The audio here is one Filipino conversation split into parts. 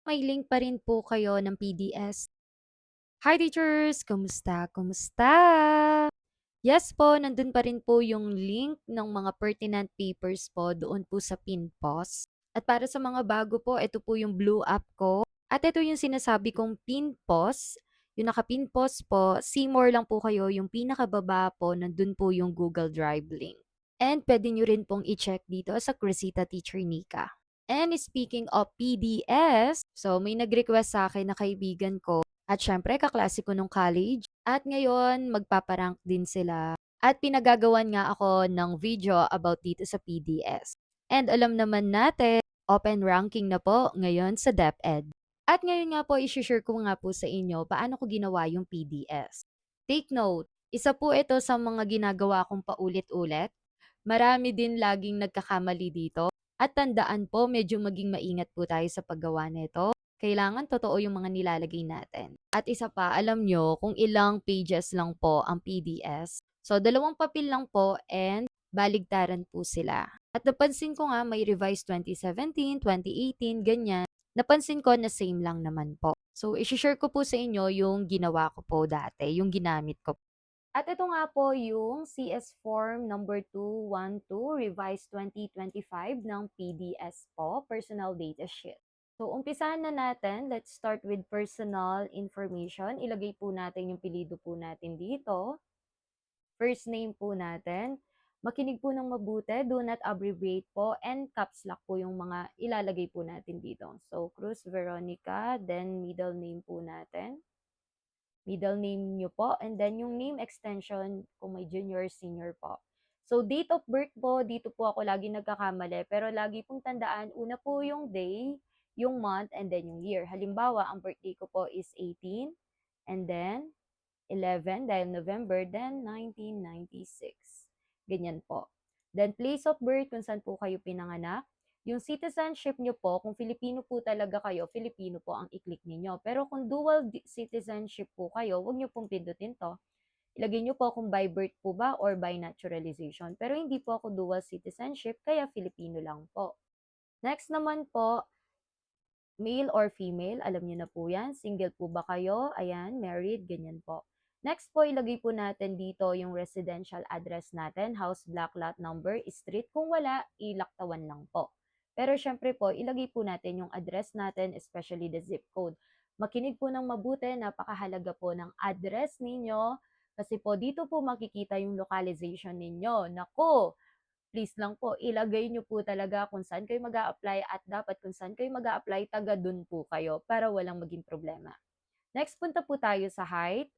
May link pa rin po kayo ng PDS. Hi teachers! Kumusta? Kumusta? Yes po, nandun pa rin po yung link ng mga pertinent papers po doon po sa PinPos. At para sa mga bago po, ito po yung Blue app ko. At ito yung sinasabi kong PinPos. Yung naka-PinPos po, see more lang po kayo. Yung pinakababa po, nandun po yung Google Drive link. And pwede nyo rin pong i-check dito sa Crisita Teacher Nika. And speaking of PDS, so may nag-request sa akin na kaibigan ko at syempre kaklase ko nung college at ngayon magpaparank din sila at pinagagawan nga ako ng video about dito sa PDS. And alam naman natin, open ranking na po ngayon sa DepEd. At ngayon nga po, isi-share ko nga po sa inyo paano ko ginawa yung PDS. Take note, isa po ito sa mga ginagawa kong paulit-ulit. Marami din laging nagkakamali dito. At tandaan po, medyo maging maingat po tayo sa paggawa nito. Kailangan totoo yung mga nilalagay natin. At isa pa, alam nyo kung ilang pages lang po ang PDS. So, 2 papel lang po and baligtaran po sila. At napansin ko nga may revised 2017, 2018, ganyan. Napansin ko na same lang naman po. So, isi-share ko po sa inyo yung ginawa ko po dati, yung ginamit ko. At ito nga po yung CS Form number 212 revised 2025 ng PDS po, Personal Data Sheet. So, umpisahan na natin. Let's start with personal information. Ilagay po natin yung pilido po natin dito. First name po natin. Makinig po ng mabuti. Do not abbreviate po. And caps lock po yung mga ilalagay po natin dito. So, Cruz Veronica. Then, middle name po natin. Middle name nyo po, and then yung name extension kung may junior, senior po. So, date of birth po, dito po ako lagi nagkakamali, pero lagi pong tandaan, una po yung day, yung month, and then yung year. Halimbawa, ang birthday ko po is 18, and then 11, dahil November, then 1996. Ganyan po. Then, place of birth, kung saan po kayo pinanganak. Yung citizenship nyo po, kung Filipino po talaga kayo, Filipino po ang i-click ninyo. Pero kung dual citizenship po kayo, huwag nyo pong pindutin to. Ilagay nyo po kung by birth po ba or by naturalization. Pero hindi po ako dual citizenship, kaya Filipino lang po. Next naman po, male or female, alam nyo na po yan. Single po ba kayo? Ayan, married, ganyan po. Next po, ilagay po natin dito yung residential address natin, house, block, lot number, street. Kung wala, ilaktawan lang po. Pero syempre po, ilagay po natin yung address natin, especially the zip code. Makinig po ng mabuti, napakahalaga po ng address ninyo kasi po dito po makikita yung localization ninyo. Nako, please lang po, ilagay nyo po talaga kung saan kayo mag apply at dapat kung saan kayo mag apply taga dun po kayo para walang maging problema. Next, punta po tayo sa height.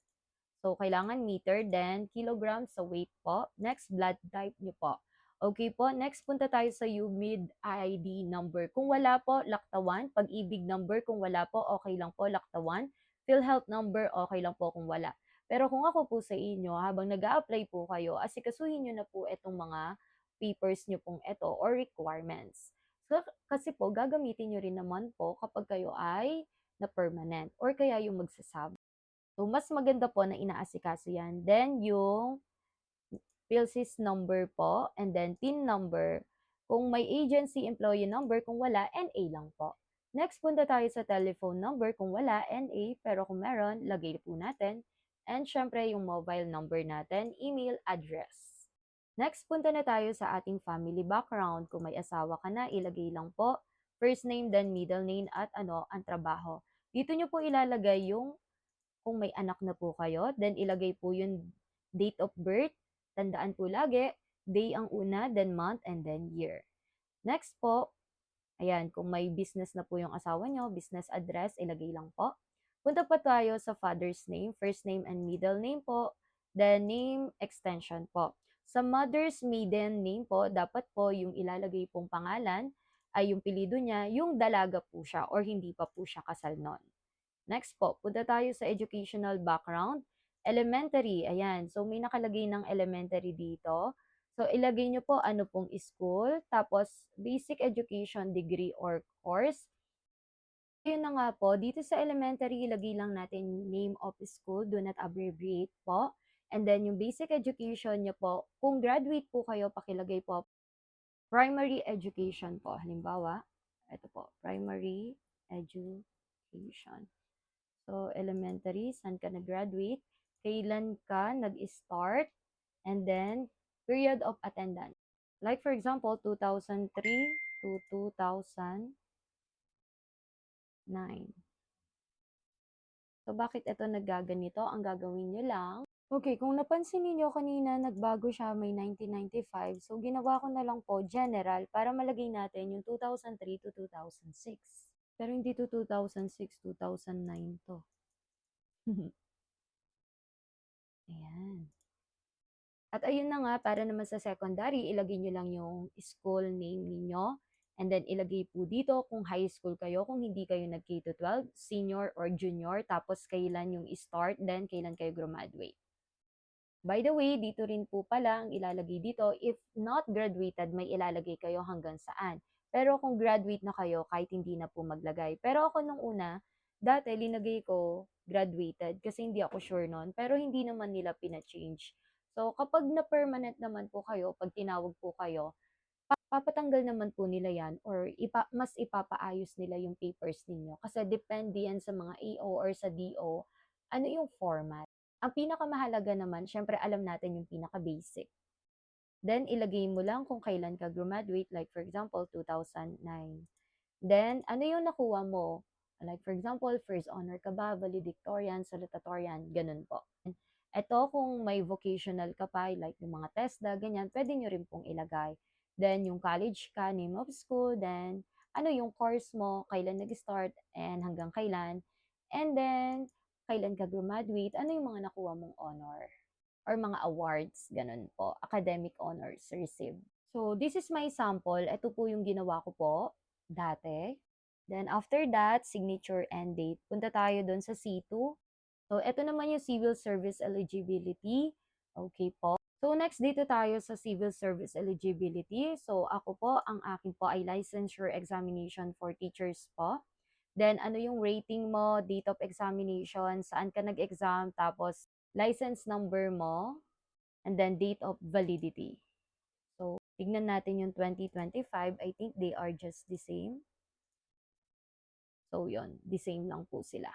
So, kailangan meter, then kilograms sa weight po. Next, blood type nyo po. Okay po, next punta tayo sa UMID ID number. Kung wala po, laktawan. Pag-ibig number, kung wala po, okay lang po, laktawan. PhilHealth number, okay lang po kung wala. Pero kung ako po sa inyo, habang nag apply po kayo, asikasuhin nyo na po itong mga papers nyo pong ito or requirements. So, kasi po, gagamitin nyo rin naman po kapag kayo ay na permanent or kaya yung magsasab. So, mas maganda po na inaasikaso yan. Then, yung PhilSys number po, and then TIN number. Kung may agency employee number, kung wala, NA lang po. Next, punta tayo sa telephone number. Kung wala, NA, pero kung meron, lagay po natin. And syempre, yung mobile number natin, email address. Next, punta na tayo sa ating family background. Kung may asawa ka na, ilagay lang po. First name, then middle name, at ang trabaho. Dito nyo po ilalagay yung kung may anak na po kayo, then ilagay po yung date of birth. Tandaan po lagi, day ang una, then month, and then year. Next po, ayan, kung may business na po yung asawa nyo, business address, ilagay lang po. Punta pa tayo sa father's name, first name and middle name po, then name extension po. Sa mother's maiden name po, dapat po yung ilalagay pong pangalan ay yung pilido niya, yung dalaga po siya or hindi pa po siya kasal noon. Next po, punta tayo sa educational background. Elementary, ayan. So, may nakalagay ng elementary dito. So, ilagay nyo po ano pong school, tapos basic education degree or course. Yun na nga po, dito sa elementary, ilagay lang natin name of school, do not abbreviate po. And then, yung basic education nyo po, kung graduate po kayo, pakilagay po primary education po. Halimbawa, ito po, primary education. education. So, elementary, saan ka nag-graduate? Kailan ka nag-start? And then, period of attendance. Like for example, 2003 to 2009. So, bakit ito naggaganito? Ang gagawin nyo lang, okay, kung napansin niyo kanina, nagbago siya, may 1995. So, ginawa ko na lang po, general, para malagay natin yung 2003 to 2006. Pero hindi to 2006, 2009 to. Ayan. At ayun na nga, para naman sa secondary, ilagay nyo lang yung school name ninyo. And then, ilagay po dito kung high school kayo, kung hindi kayo nag-K-12, senior or junior, tapos kailan yung start, then kailan kayo graduate. By the way, dito rin po pala ang ilalagay dito, if not graduated, may ilalagay kayo hanggang saan. Pero kung graduate na kayo, kahit hindi na po maglagay. Pero ako nung una, dati linagay ko graduated kasi hindi ako sure nun. Pero hindi naman nila pina-change. So, kapag na-permanent naman po kayo, pag tinawag po kayo, papatanggal naman po nila yan or mas ipapaayos nila yung papers ninyo. Kasi depende yan sa mga AO or sa DO, ano yung format. Ang pinakamahalaga naman, syempre alam natin yung pinaka-basic. Then, ilagay mo lang kung kailan ka graduate, like for example, 2009. Then, ano yung nakuha mo? Like for example, first honor ka ba, valedictorian, salutatorian, ganun po. Ito, kung may vocational ka pa, like yung mga TESDA, ganyan, pwede nyo rin pong ilagay. Then, yung college ka, name of school, then, ano yung course mo, kailan nag-start, and hanggang kailan. And then, kailan ka graduate, ano yung mga nakuha mong honor or mga awards, ganun po, academic honors received. So, this is my sample. Ito po yung ginawa ko po dati. Then, after that, signature and date. Punta tayo doon sa C2. So, ito naman yung civil service eligibility. Okay po. So, next dito tayo sa civil service eligibility. So, ako po, ang akin po ay licensure examination for teachers po. Then, ano yung rating mo, date of examination, saan ka nag-exam, tapos license number mo, and then date of validity. So, tignan natin yung 2025. I think they are just the same. So, yun. The same lang po sila.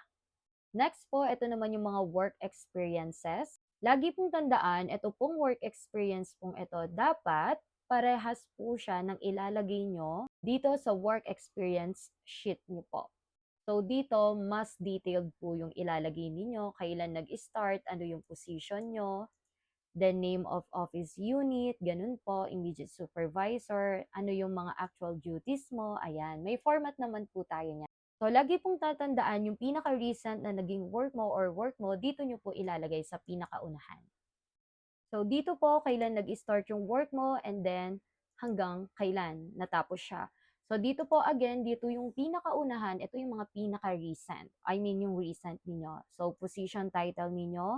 Next po, ito naman yung mga work experiences. Lagi pong tandaan, ito pong work experience pong ito, dapat parehas po siya ng ilalagay nyo dito sa work experience sheet nyo po. So, dito, mas detailed po yung ilalagay ninyo, kailan nag-start, ano yung position nyo, the name of office unit, ganun po, immediate supervisor, ano yung mga actual duties mo, ayan. May format naman po tayo niyan. So, lagi pong tatandaan yung pinaka-recent na naging work mo or work mo, dito nyo po ilalagay sa pinakaunahan. So, dito po, kailan nag-start yung work mo and then hanggang kailan natapos siya. So, dito po again, dito yung pinakaunahan, ito yung mga pinaka-recent. I mean, yung recent ninyo. So, position title ninyo,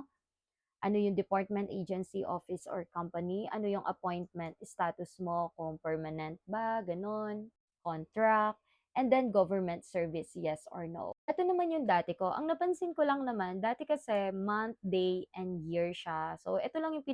ano yung department, agency, office, or company, ano yung appointment status mo, kung permanent ba, ganun, contract, and then government service, yes or no. Ito naman yung dati ko. Ang napansin ko lang naman, dati kasi month, day, and year siya. So, ito lang yung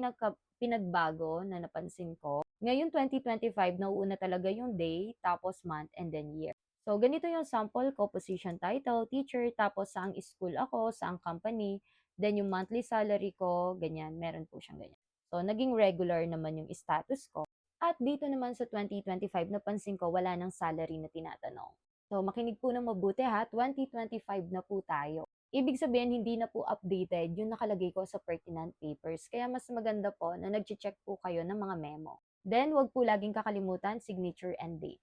pinagbago na napansin ko. Ngayon, 2025, nauuna talaga yung day, tapos month, and then year. So, ganito yung sample ko, position title, teacher, tapos saang school ako, saang company, then yung monthly salary ko, ganyan, meron po siyang ganyan. So, naging regular naman yung status ko. At dito naman sa 2025, napansin ko wala nang salary na tinatanong. So, makinig po ng mabuti ha, 2025 na po tayo. Ibig sabihin, hindi na po updated yung nakalagay ko sa pertinent papers. Kaya mas maganda po na nag-check po kayo ng mga memo. Then, wag po laging kakalimutan, signature and date.